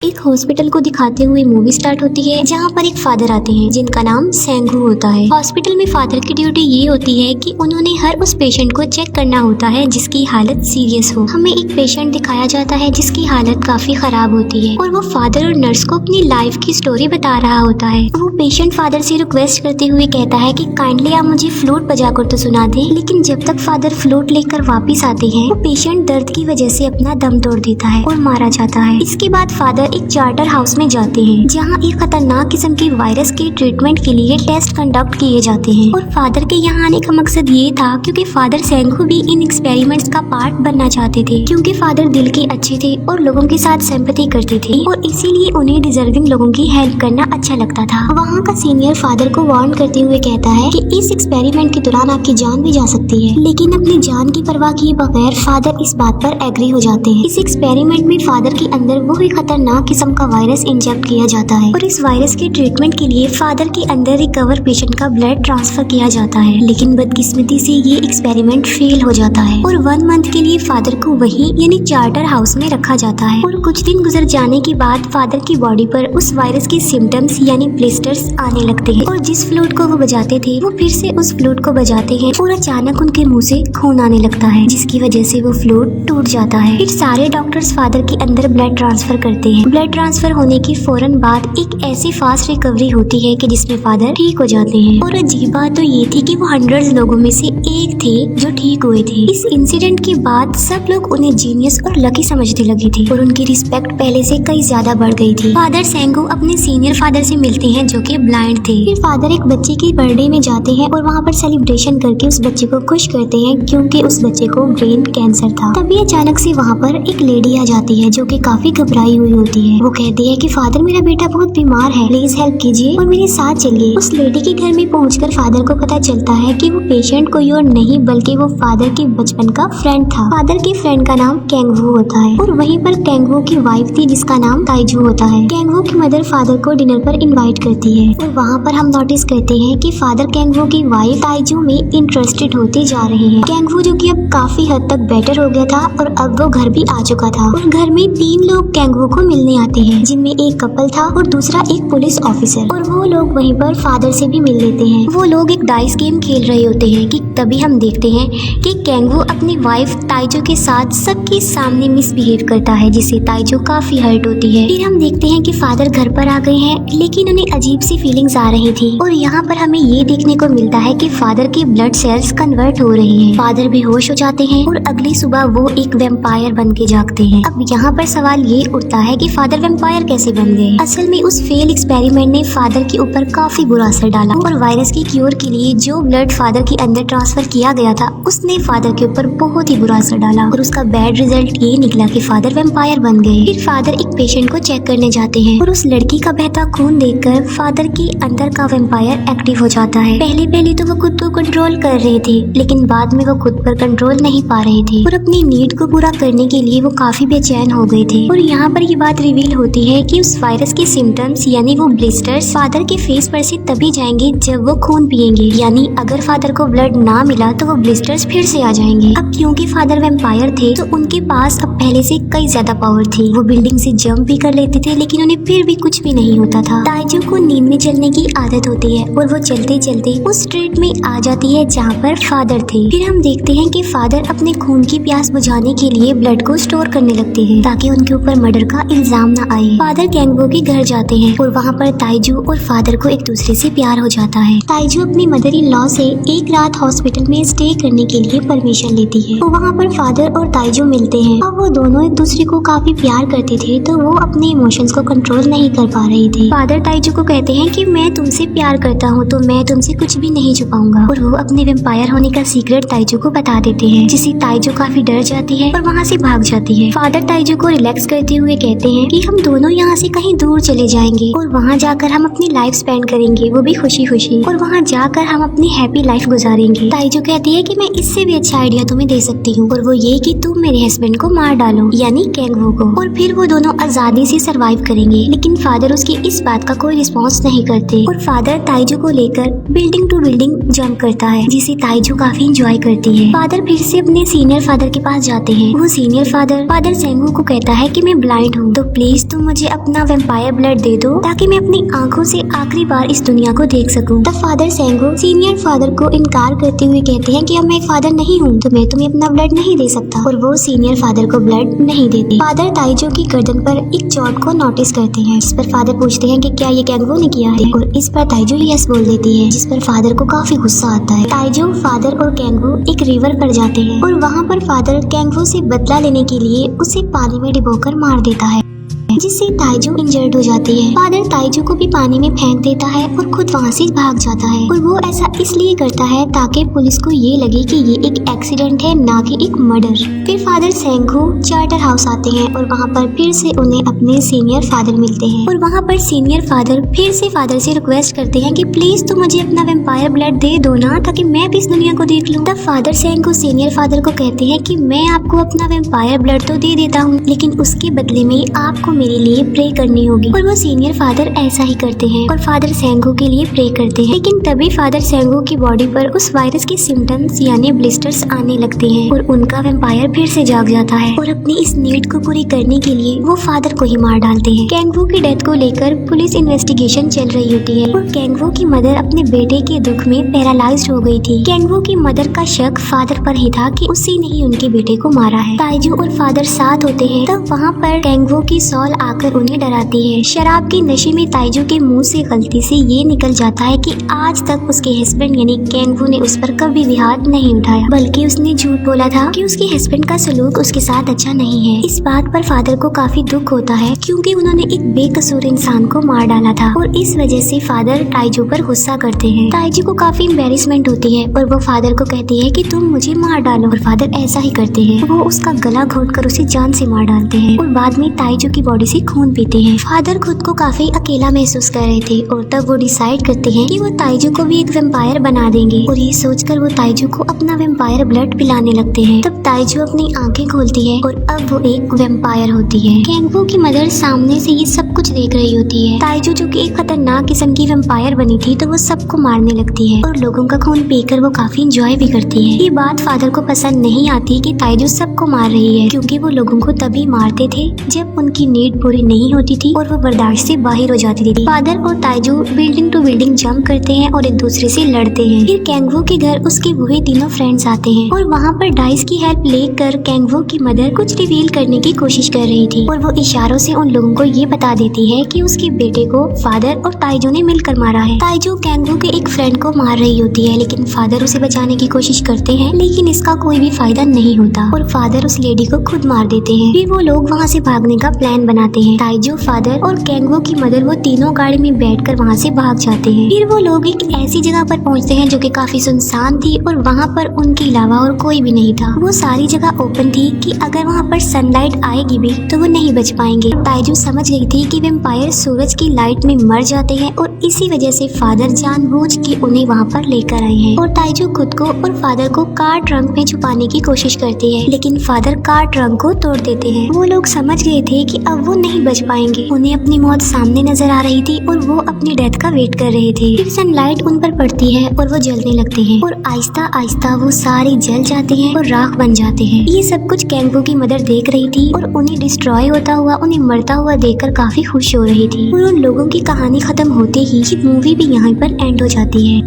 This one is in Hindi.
एक हॉस्पिटल को दिखाते हुए मूवी स्टार्ट होती है जहाँ पर एक फादर आते हैं जिनका नाम सेंगू होता है। हॉस्पिटल में फादर की ड्यूटी ये होती है कि उन्होंने हर उस पेशेंट को चेक करना होता है जिसकी हालत सीरियस हो। हमें एक पेशेंट दिखाया जाता है जिसकी हालत काफी खराब होती है और वो फादर और नर्स को अपनी लाइफ की स्टोरी बता रहा होता है। वो पेशेंट फादर से रिक्वेस्ट करते हुए कहता है कि काइंडली आप मुझे फ्लूट बजाकर तो सुना दें, लेकिन जब तक फादर फ्लूट लेकर वापिस आते हैं वो पेशेंट दर्द की वजह से अपना दम तोड़ देता है और मारा जाता है। इसके बाद फादर एक चार्टर हाउस में जाते हैं जहां एक खतरनाक किस्म के वायरस के ट्रीटमेंट के लिए टेस्ट कंडक्ट किए जाते हैं। और फादर के यहाँ आने का मकसद ये था क्योंकि फादर सेंगू भी इन एक्सपेरिमेंट्स का पार्ट बनना चाहते थे, क्योंकि फादर दिल के अच्छे थे और लोगों के साथ सिंपैथी करते थे और इसीलिए उन्हें डिजर्विंग लोगों की हेल्प करना अच्छा लगता था। वहाँ का सीनियर फादर को वार्न करते हुए कहता है कि इस एक्सपेरिमेंट के दौरान आपकी जान भी जा सकती है, लेकिन अपनी जान की परवाह किए बगैर फादर इस बात पर एग्री हो जाते हैं। इस एक्सपेरिमेंट में फादर के अंदर वो ही खतरनाक किस्म का वायरस इंजेक्ट किया जाता है और इस वायरस के ट्रीटमेंट के लिए फादर के अंदर रिकवर पेशेंट का ब्लड ट्रांसफर किया जाता है, लेकिन बदकिस्मती से ये एक्सपेरिमेंट फेल हो जाता है और 1 मंथ के लिए फादर को वही यानी चार्टर हाउस में रखा जाता है। और कुछ दिन गुजर जाने के बाद फादर की बॉडी पर उस वायरस के सिम्टम्स यानी ब्लिस्टर्स आने लगते हैं और जिस फ्लूट को वो बजाते थे वो फिर से उस फ्लूट को बजाते हैं और अचानक उनके मुंह से खून आने लगता है, जिसकी वजह से वो फ्लूट टूट जाता है। फिर सारे डॉक्टर्स फादर के अंदर ब्लड ट्रांसफर करते हैं। ब्लड ट्रांसफर होने के फौरन बाद एक ऐसी फास्ट रिकवरी होती है कि जिसमें फादर ठीक हो जाते हैं। और अजीब बात तो ये थी कि वो 100 लोगों में से एक थे जो ठीक हुए थे। इस इंसिडेंट के बाद सब लोग उन्हें जीनियस और लकी समझने लगे थे और उनकी रिस्पेक्ट पहले से कई ज्यादा बढ़ गई थी। फादर सेंगू अपने सीनियर फादर से मिलते हैं जो कि ब्लाइंड थे। फिर फादर एक बच्चे के बर्थडे में जाते हैं और वहाँ पर सेलिब्रेशन करके उस बच्चे को खुश करते हैं क्योंकि उस बच्चे को ब्रेन कैंसर था। तभी अचानक से वहाँ पर एक लेडी आ जाती है जो कि काफी घबराई हुई होती है। वो कहती है कि फादर मेरा बेटा बहुत बीमार है, प्लीज हेल्प कीजिए और मेरे साथ चलिए। उस लेडी के घर में पहुंचकर फादर को पता चलता है कि वो पेशेंट कोई और नहीं बल्कि वो फादर के बचपन का फ्रेंड था। फादर के फ्रेंड का नाम कैंगवू होता है और वहीं पर कैंगवू की वाइफ थी जिसका नाम ताइजू होता है। कैंगवू की मदर फादर को डिनर पर इनवाइट करती है और वहाँ पर हम नोटिस करते हैं कि फादर कैंगवू की वाइफ ताइजू में इंटरेस्टेड होते जा रहे हैं। कैंगवू जो कि अब काफी हद तक बेटर हो गया था और अब वो घर भी आ चुका था और घर में 3 लोग कैंगवू को मिलने आते हैं, जिनमें एक कपल था और दूसरा एक पुलिस ऑफिसर। और वो लोग वहीं पर फादर से भी मिल लेते हैं। वो लोग एक डाइस गेम खेल रहे होते हैं कि तभी हम देखते हैं कि कैंगवू अपनी वाइफ ताइजू के साथ सबके सामने मिसबिहेव करता है, जिससे ताइजू काफी हर्ट होती है। फिर हम देखते हैं कि फादर घर पर आ गए हैं लेकिन उन्हें अजीब सी फीलिंग्स आ रही थी और यहाँ पर हमें ये देखने को मिलता है कि फादर के ब्लड सेल्स कन्वर्ट हो रहे हैं। फादर बेहोश हो जाते हैं और अगली सुबह वो एक वैम्पायर बन के जागते हैं। अब यहाँ पर सवाल ये उठता है कि फादर वैम्पायर कैसे बन गए। असल में उस फेल एक्सपेरिमेंट ने फादर के ऊपर काफी बुरा असर डाला और वायरस की क्योर के लिए जो ब्लड फादर के अंदर ट्रांसफर किया गया था उसने फादर के ऊपर बहुत ही बुरा असर डाला और उसका बैड रिजल्ट ये निकला कि फादर वैम्पायर बन गए। फिर फादर एक पेशेंट को चेक करने जाते हैं और उस लड़की का बहता खून देखकर फादर के अंदर का वैम्पायर एक्टिव हो जाता है। पहले तो वो खुद को कंट्रोल कर रहे थे लेकिन बाद में वो खुद पर कंट्रोल नहीं पा रहे थे और अपनी नीड को पूरा करने के लिए वो काफी बेचैन हो गए थे। और यहाँ पर ये बात रिवील होती है कि उस वायरस के सिम्टम्स यानी वो ब्लिस्टर्स फादर के फेस पर से तभी जाएंगे जब वो खून पिएंगे, यानी अगर फादर को ब्लड ना मिला तो वो ब्लिस्टर्स फिर से आ जाएंगे। अब क्योंकि फादर वैम्पायर थे तो उनके पास अब पहले से कई ज्यादा पावर थी। वो बिल्डिंग से जंप भी कर लेते थे लेकिन उन्हें फिर भी कुछ भी नहीं होता था। ताइजू को नींद में चलने की आदत होती है और वो चलते चलते उस स्ट्रीट में आ जाती है जहाँ पर फादर थे। फिर हम देखते हैं कि फादर अपने खून की प्यास बुझाने के लिए ब्लड को स्टोर करने लगते हैं ताकि उनके ऊपर मर्डर का इल्जाम न आए। फादर कैंगवू के घर जाते हैं और वहाँ पर ताइजू और फादर को एक दूसरे से प्यार हो जाता है। ताइजू अपनी मदर इन लॉ से एक रात हॉस्पिटल में स्टे करने के लिए परमिशन लेती है और वहाँ पर फादर और ताइजू मिलते हैं। अब वो दोनों एक दूसरे को काफी प्यार करते थे तो वो अपने इमोशंस को कंट्रोल नहीं कर पा रहे थे। फादर ताइजू को कहते हैं कि मैं तुमसे प्यार करता हूँ तो मैं तुमसे कुछ भी नहीं छुपाऊंगा और वो अपने वैम्पायर होने का सीक्रेट ताइजू को बता देते हैं, जिससे ताइजू काफी डर जाती है और वहाँ से भाग जाती है। फादर ताइजू को रिलैक्स करते हुए कहते हैं कि हम दोनों यहाँ से कहीं दूर चले जाएंगे और वहाँ जाकर हम अपनी लाइफ स्पेंड करेंगे, वो भी खुशी खुशी, और वहाँ जाकर हम अपनी हैप्पी लाइफ गुजारेंगे। ताइजू कहती है कि मैं इससे भी अच्छा आइडिया तुम्हें दे सकती हूँ और वो ये कि तुम मेरे हस्बैंड को मार डालो यानी कैंगवू को, और फिर वो दोनों आजादी से सरवाइव करेंगे। लेकिन फादर उसकी इस बात का कोई रिस्पॉन्स नहीं करते और फादर ताइजू को लेकर बिल्डिंग टू बिल्डिंग जंप करता है, जिसे ताइजू काफी एंजॉय करती है। फादर फिर से अपने सीनियर फादर के पास जाते हैं। वो सीनियर फादर सेंगू को कहता है कि मैं ब्लाइंड हूँ तो प्लीज तुम मुझे अपना वेम्पायर ब्लड दे दो ताकि मैं अपनी आंखों से आखिरी बार इस दुनिया को देख सकूं। तब फादर सेंगो सीनियर फादर को इनकार करते हुए कहते हैं कि अब मैं फादर नहीं हूँ तो मैं तुम्हें अपना ब्लड नहीं दे सकता, और वो सीनियर फादर को ब्लड नहीं देते। फादर ताइजो की गर्दन पर एक चोट को नोटिस करते हैं, जिस पर फादर पूछते हैं कि क्या ये कैंगवो ने किया है, और इस पर ताइजो यस बोल देती है, जिस पर फादर को काफी गुस्सा आता है। ताइजो, फादर और कैंगवो एक रिवर पर जाते हैं और वहाँ पर फादर कैंगवो से बदला लेने के लिए उसे पानी में डुबोकर मार देता है, जिससे ताइजो इंजर्ड हो जाती है। फादर ताइजो को भी पानी में फेंक देता है और खुद वहाँ से भाग जाता है, और वो ऐसा इसलिए करता है ताकि पुलिस को ये लगे कि ये एक एक्सीडेंट है, ना कि एक मर्डर। फिर फादर सेंगो चार्टर हाउस आते हैं और वहाँ पर फिर से उन्हें अपने सीनियर फादर मिलते हैं, और वहाँ पर सीनियर फादर फिर से फादर से रिक्वेस्ट करते हैं कि प्लीज तुम मुझे अपना वेम्पायर ब्लड दे दो ना, ताकि मैं भी इस दुनिया को देख लूँ। तब फादर सेंगो सीनियर फादर को कहते हैं कि मैं आपको अपना वेम्पायर ब्लड तो दे देता हूँ, लेकिन उसके बदले में आपको मेरे लिए प्रे करनी होगी। और वो सीनियर फादर ऐसा ही करते हैं और फादर सेंगो के लिए प्रे करते हैं। लेकिन तभी फादर सेंगो की बॉडी पर उस वायरस के सिम्टम्स यानी ब्लिस्टर्स आने लगते हैं और उनका वेम्पायर फिर से जाग जाता है, और अपनी इस नीड को पूरी करने के लिए वो फादर को ही मार डालते हैं। कैंगवो की डेथ को लेकर पुलिस इन्वेस्टिगेशन चल रही होती है और कैंगवो की मदर अपने बेटे के दुख में पैरालाइज्ड हो गई थी। कैंगवो की मदर का शक फादर पर ही था कि उसी ने ही उनके बेटे को मारा है। ताइजो और फादर साथ होते हैं, तब वहाँ पर कैंगवो की सॉल आकर उन्हें डराती है। शराब के नशे में ताइजो के मुंह से गलती से ये निकल जाता है कि आज तक उसके हस्बैंड यानी कैंगवो ने उस पर कभी भी हाथ नहीं उठाया, बल्कि उसने झूठ बोला था कि उसके हस्बैंड का सलूक उसके साथ अच्छा नहीं है। इस बात पर फादर को काफी दुख होता है क्योंकि उन्होंने एक बेकसूर इंसान को मार डाला था, और इस वजह से फादर ताइजो पर गुस्सा करते हैं। ताइजो को काफी एम्बेरसमेंट होती है और वो फादर को कहती है कि तुम मुझे मार डालो, और फादर ऐसा ही करते हैं। वो उसका गला घोंटकर उसे जान से मार डालते हैं और बाद में ताइजो की बॉडी से खून पीते हैं। फादर खुद को काफी अकेला महसूस कर रहे थे और तब वो डिसाइड करते हैं कि वो ताइजो को भी एक वेम्पायर बना देंगे, और ये सोचकर वो ताइजो को अपना वेम्पायर ब्लड पिलाने लगते हैं। तब ताइजो अपनी आंखें खोलती है और अब वो एक वेम्पायर होती है। कैंगवो की मदर सामने से ये सब कुछ देख रही होती है। ताइजो जो कि एक खतरनाक किस्म की वेम्पायर बनी थी, तो वो सबको मारने लगती है और लोगों का खून पीकर वो काफी इंजॉय भी करती है। ये बात फादर को पसंद नहीं आती कि ताइजो सबको मार रही है, क्योंकि वो लोगों को तभी मारते थे जब उनकी नीड पूरी नहीं होती थी और वो बर्दाश्त से बाहर हो जाती थी। फादर और ताइजो बिल्डिंग टू बिल्डिंग जंप करते हैं और एक दूसरे से लड़ते हैं। फिर कैंगवो के घर उसके वही तीनों फ्रेंड्स आते हैं और वहाँ पर डाइस की हेल्प लेकर कैंगवो की मदर कुछ रिवील करने की कोशिश कर रही थी, और वो इशारों से उन लोगों को ये बता देती है कि उसके बेटे को फादर और ताइजो ने मिलकर मारा है। ताइजो कैंगवो के एक फ्रेंड को मार रही होती है, लेकिन फादर उसे बचाने की कोशिश करते हैं, लेकिन इसका कोई भी फायदा नहीं होता और फादर उस लेडी को खुद मार देते हैं। फिर वो लोग वहाँ से भागने का प्लान बनाते हैं। ताइजो, फादर और कैंगवो की मदर वो तीनों गाड़ी में बैठकर वहाँ से भाग जाते हैं। फिर वो लोग एक ऐसी जगह पर पहुँचते हैं जो कि काफी सुनसान थी और वहाँ पर उनके अलावा और कोई भी नहीं था। वो सारी जगह ओपन थी कि अगर वहाँ पर सनलाइट आएगी भी तो वो नहीं बच पाएंगे। ताइजो समझ गई थी कि वेम्पायर सूरज की लाइट में मर जाते हैं और इसी वजह से फादर जानबूझ के उन्हें वहाँ पर लेकर आए हैं। और ताइजो खुद को और फादर को कार ट्रंक में छुपाने की कोशिश करती है, लेकिन फादर कार ट्रंक को तोड़ देते हैं। वो लोग समझ गए थे कि अब वो नहीं बच पाएंगे। उन्हें अपनी मौत सामने नजर आ रही थी और वो अपनी डेथ का वेट कर रहे थे। फिर सनलाइट उन पर पड़ती है और वो जलने लगते हैं और आहिस्ता आहिस्ता वो सारे जल जाते हैं और राख बन जाते हैं। ये सब कुछ कैंगवो की मदर देख रही थी और उन्हें डिस्ट्रॉय होता हुआ, उन्हें मरता हुआ देखकर काफी खुश हो रही थी। और उन लोगों की कहानी खत्म होते ही मूवी भी यहाँ पर एंड हो जाती है।